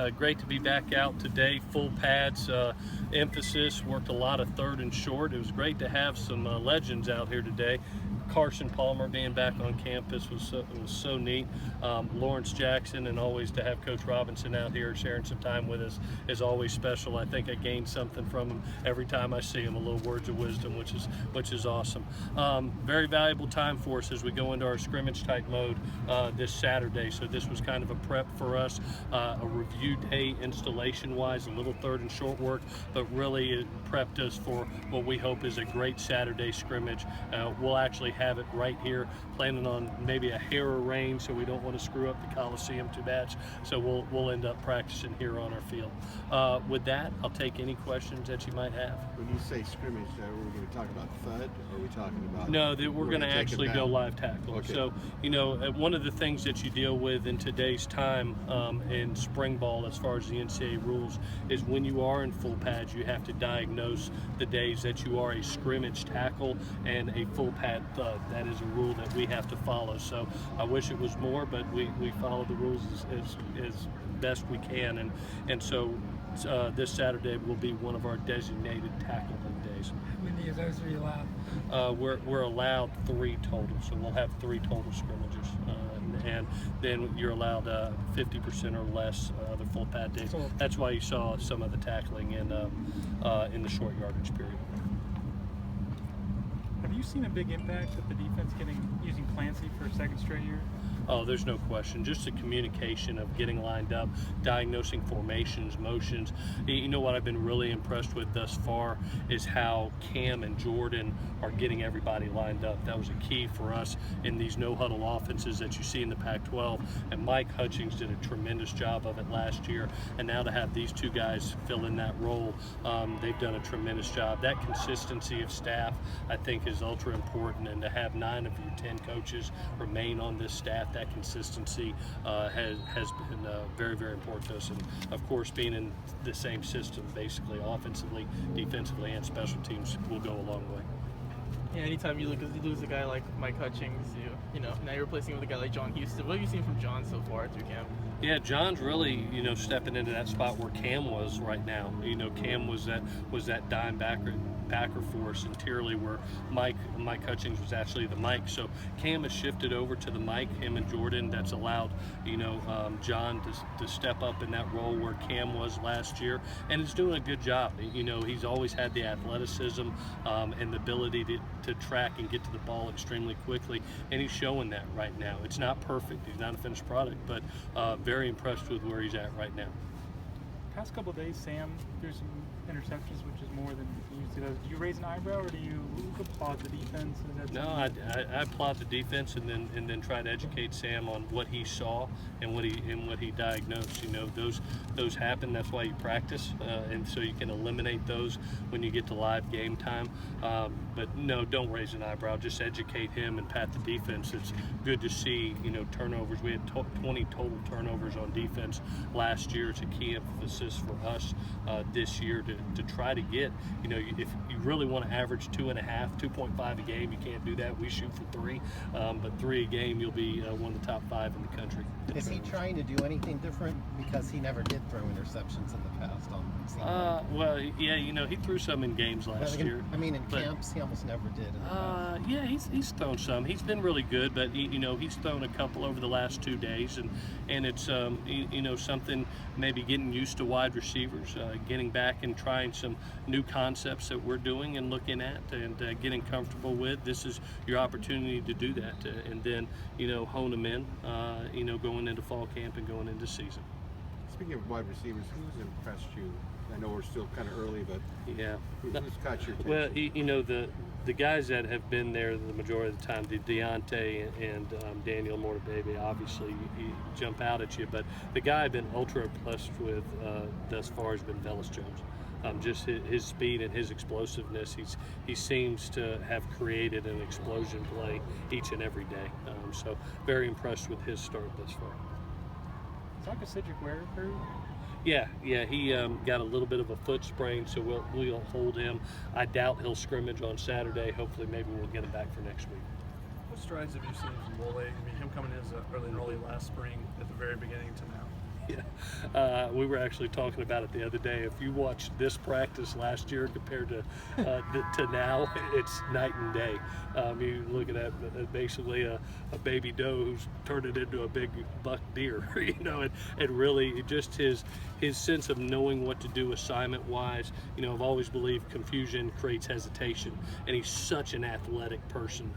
Great to be back out today. Full pads, emphasis, worked a lot of third and short. It was great to have some legends out here today. Carson Palmer being back on campus was so neat. Lawrence Jackson, and always to have Coach Robinson out here sharing some time with us is always special. I think I gained something from him every time I see him, a little words of wisdom, which is awesome. Very valuable time for us as we go into our scrimmage type mode this Saturday. So this was kind of a prep for us, a review day installation wise, a little third and short work, but really it prepped us for what we hope is a great Saturday scrimmage. We'll actually have it right here, planning on maybe a hair of rain, so we don't want to screw up the Coliseum too bad. So we'll end up practicing here on our field. With that, I'll take any questions that you might have. When you say scrimmage, are we going to talk about FUD, or are we talking about? No, we're going to actually go live tackle. Okay. So, one of the things that you deal with in today's time in spring ball, as far as the NCAA rules, is when you are in full pads, you have to diagnose the days that you are a scrimmage tackle and a full pad thud. That is a rule that we have to follow. So I wish it was more, but we follow the rules as best we can. And so this Saturday will be one of our designated tackling days. How many of those are you allowed? We're allowed 3 total, so we'll have 3 total scrimmages, and then you're allowed 50% or less other full pad days. That's why you saw some of the tackling in the short yardage period. Have you seen a big impact of the defense using Clancy for a second straight year? Oh, there's no question. Just the communication of getting lined up, diagnosing formations, motions. You know what I've been really impressed with thus far is how Cam and Jordan are getting everybody lined up. That was a key for us in these no-huddle offenses that you see in the Pac-12. And Mike Hutchings did a tremendous job of it last year. And now to have these 2 guys fill in that role, they've done a tremendous job. That consistency of staff, I think, is ultra important. And to have 9 of your 10 coaches remain on this staff, that consistency has been very, very important to us. And of course, being in the same system, basically offensively, defensively, and special teams, will go a long way. Yeah, anytime you lose a guy like Mike Hutchings, now you're replacing him with a guy like John Houston. What have you seen from John so far through camp? Yeah, John's really, stepping into that spot where Cam was right now. Cam was that dime backer for us interiorly, where Mike Hutchings was actually the Mike. So Cam has shifted over to the Mike, him and Jordan. That's allowed, John to step up in that role where Cam was last year, and he's doing a good job. He's always had the athleticism and the ability to track and get to the ball extremely quickly, and he's showing that right now. It's not perfect. He's not a finished product, but very impressed with where he's at right now. Past couple of days, Sam threw some interceptions, which is more than he usually does. Do you raise an eyebrow, or do you applaud the defense? No, I applaud the defense, and then try to educate Sam on what he saw and what he diagnosed. Those happen. That's why you practice, and so you can eliminate those when you get to live game time. But no, don't raise an eyebrow. Just educate him and pat the defense. It's good to see turnovers. We had 20 total turnovers on defense last year. It's a key emphasis for us this year to try to get, if you really want to average 2.5 a game, you can't do that. We shoot for 3, but 3 a game, you'll be one of the top 5 in the country. Is he trying to do anything different, because he never did throw interceptions in the past? Well, yeah, he threw some in games last year. I mean, in camps, he almost never did. Yeah, he's thrown some. He's been really good, but he's thrown a couple over the last 2 days, and it's something, maybe getting used to wide receivers, getting back and trying some new concepts that we're doing and looking at, and getting comfortable with. This is your opportunity to do that, and then hone them in, going into fall camp and going into season. Speaking of wide receivers, who's impressed you? I know we're still kind of early, but yeah, who's caught your attention? Well, the guys that have been there the majority of the time, the Deontay and Daniel Mortababy, obviously you jump out at you, but the guy I've been ultra impressed with thus far has been Velus Jones. Just his speed and his explosiveness. He seems to have created an explosion play each and every day. So very impressed with his start thus far. Is that a Cedric Ware crew? Yeah, he got a little bit of a foot sprain, so we'll hold him. I doubt he'll scrimmage on Saturday. Hopefully, maybe we'll get him back for next week. What strides have you seen from Wole? I mean, him coming in as early last spring at the very beginning to now. We were actually talking about it the other day. If you watch this practice last year compared to now, it's night and day. You're looking at basically a baby doe who's turned it into a big buck deer, and really just his sense of knowing what to do assignment wise. I've always believed confusion creates hesitation, and he's such an athletic person.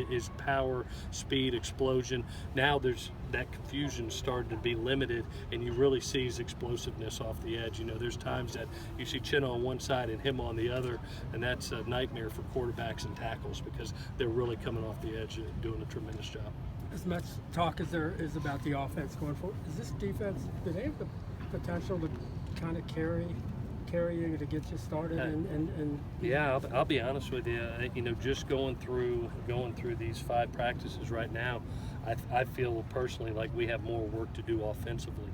His power, speed, explosion. Now there's that confusion started to be limited, and you really see his explosiveness off the edge. There's times that you see Chin on one side and him on the other, and that's a nightmare for quarterbacks and tackles because they're really coming off the edge and doing a tremendous job. As much talk as there is about the offense going forward, is this defense, do they have the potential to kind of carry you to get you started? Yeah, I'll be honest with you. Just going through these 5 practices right now, I feel personally like we have more work to do offensively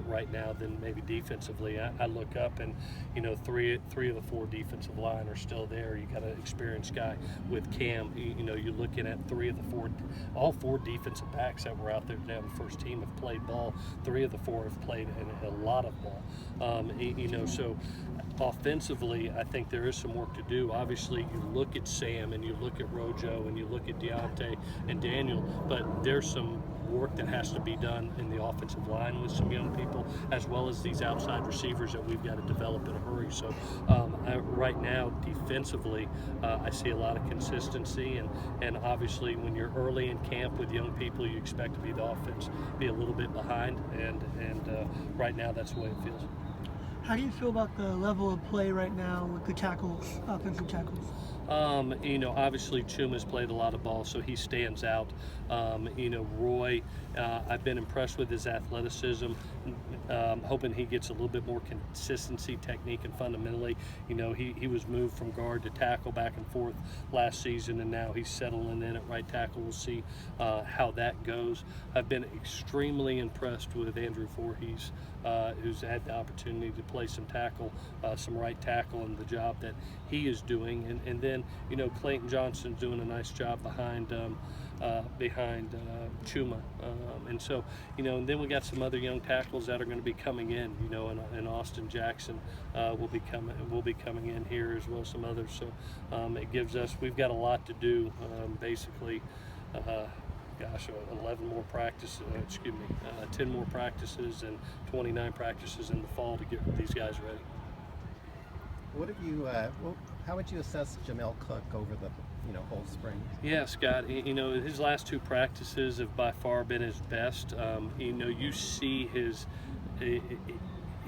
right now than maybe defensively. I look up and three of the 4 defensive line are still there. You got an experienced guy with Cam. You're looking at all 4 defensive backs that were out there down the first team have played ball. 3 of the 4 have played a lot of ball. So offensively, I think there is some work to do. Obviously, you look at Sam and you look at Rojo and you look at Deontay and Daniel, but there's some work that has to be done in the offensive line with some young people, as well as these outside receivers that we've got to develop in a hurry. So right now, defensively, I see a lot of consistency, and obviously when you're early in camp with young people, you expect to be the offense be a little bit behind, and right now that's the way it feels. How do you feel about the level of play right now with the tackles, offensive tackles? Obviously Chuma's played a lot of ball, so he stands out. Roy, I've been impressed with his athleticism. Hoping he gets a little bit more consistency, technique, and fundamentally, he was moved from guard to tackle back and forth last season, and now he's settling in at right tackle. We'll see how that goes. I've been extremely impressed with Andrew Voorhees, who's had the opportunity to play some right tackle, and the job that he is doing. And then, Clayton Johnson's doing a nice job behind Chuma. And so, and then we got some other young tackles that are going to be coming in, and Austin Jackson will be coming in here, as well as some others. So it gives us, we've got a lot to do, basically. 11 more practices, 10 more practices and 29 practices in the fall to get these guys ready. What have you? How would you assess Jamel Cook over the whole spring? Yeah, Scott. His last 2 practices have by far been his best. You see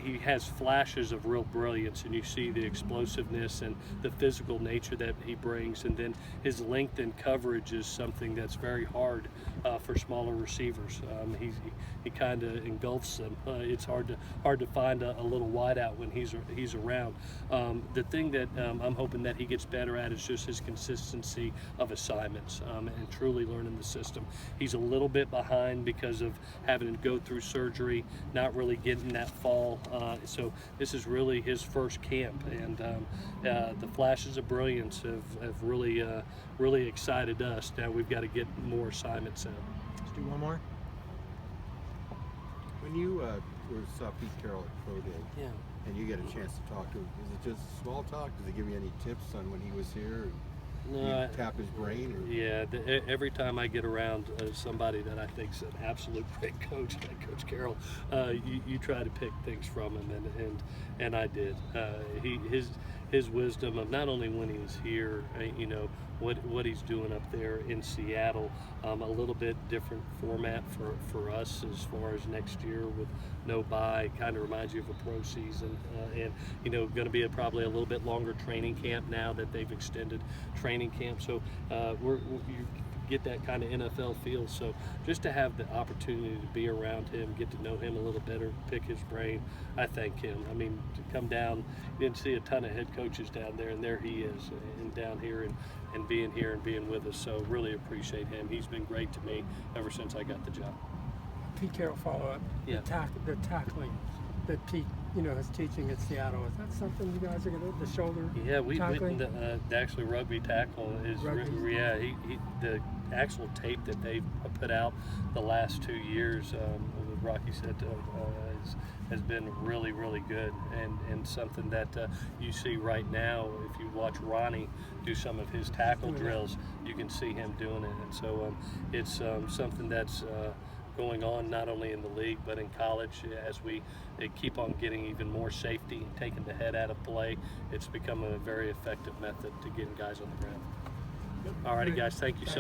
he has flashes of real brilliance, and you see the explosiveness and the physical nature that he brings, and then his length and coverage is something that's very hard for smaller receivers. He kind of engulfs them. It's hard to find a little wideout when he's around. The thing that I'm hoping that he gets better at is just his consistency of assignments and truly learning the system. He's a little bit behind because of having to go through surgery, not really getting that fall. So this is really his first camp, and the flashes of brilliance have really excited us. Now we've got to get more assignments in. Let's do one more. When you saw Pete Carroll at Pro Day, Yeah. and you get a chance to talk to him, is it just small talk? Does he give you any tips on when he was here? No, you tap his brain? Or? Yeah, every time I get around somebody that I think's an absolute great coach, like Coach Carroll, you try to pick things from him, and I did. His wisdom of not only when he was here, what he's doing up there in Seattle, a little bit different format for us as far as next year with no bye. Kind of reminds you of a pro season, and going to be probably a little bit longer training camp now that they've extended training camp. So you get that kind of NFL feel. So just to have the opportunity to be around him, get to know him a little better, pick his brain, I thank him. I mean, to come down, you didn't see a ton of head coaches down there, and there he is, and down here and being here and being with us. So really appreciate him. He's been great to me ever since I got the job. Pete Carroll follow-up. Yeah. The tackling that Pete, is teaching at Seattle. Is that something you guys are going to, the shoulder Yeah, we tackling? the actually rugby tackle is the actual tape that they've put out the last 2 years with Rocky said, has been really, really good, and something that you see right now. If you watch Ronnie do some of his tackle drills, you can see him doing it. And so it's something that's going on not only in the league but in college. As we keep on getting even more safety and taking the head out of play, it's become a very effective method to getting guys on the ground. All righty, guys, thank you so much.